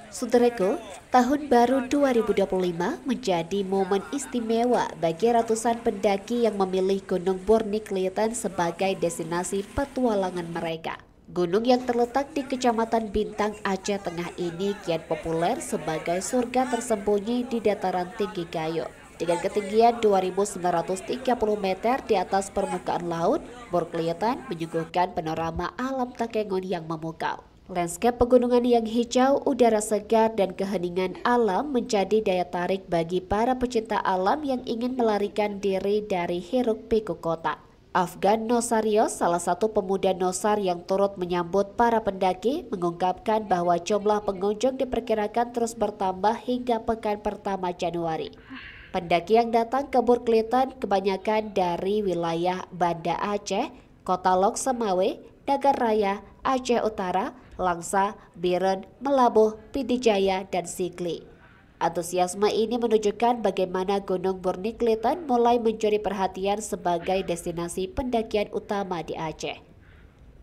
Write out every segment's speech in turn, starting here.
Saudaraku, tahun baru 2025 menjadi momen istimewa bagi ratusan pendaki yang memilih Gunung Burni Keliten sebagai destinasi petualangan mereka. Gunung yang terletak di Kecamatan Bintang, Aceh Tengah ini kian populer sebagai surga tersembunyi di dataran tinggi Gayo. Dengan ketinggian 2.930 meter di atas permukaan laut, Bor Keliten menyuguhkan panorama alam Takengon yang memukau. Lanskap pegunungan yang hijau, udara segar, dan keheningan alam menjadi daya tarik bagi para pecinta alam yang ingin melarikan diri dari hiruk-pikuk kota. Afgan Nosarios, salah satu pemuda Nosar yang turut menyambut para pendaki, mengungkapkan bahwa jumlah pengunjung diperkirakan terus bertambah hingga pekan pertama Januari. Pendaki yang datang ke Bor Keliten kebanyakan dari wilayah Banda Aceh, Kota Lok Semawe, Nagar Raya, Aceh Utara, Langsa, Biren, Melabuh, Pidijaya, dan Sigli. Antusiasme ini menunjukkan bagaimana Gunung Burni Keliten mulai mencuri perhatian sebagai destinasi pendakian utama di Aceh.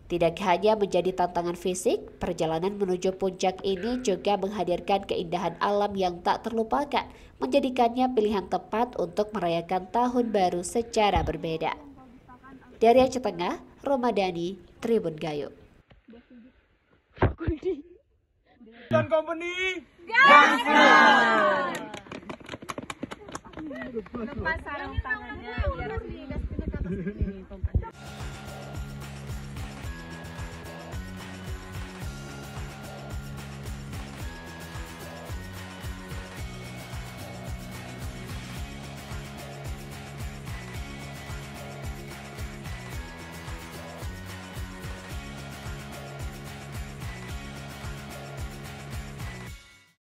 Tidak hanya menjadi tantangan fisik, perjalanan menuju puncak ini juga menghadirkan keindahan alam yang tak terlupakan, menjadikannya pilihan tepat untuk merayakan tahun baru secara berbeda. Dari Aceh Tengah, Romadani, Tribun Gayo. Dan company Gaskan! Lepas sarung tangannya biar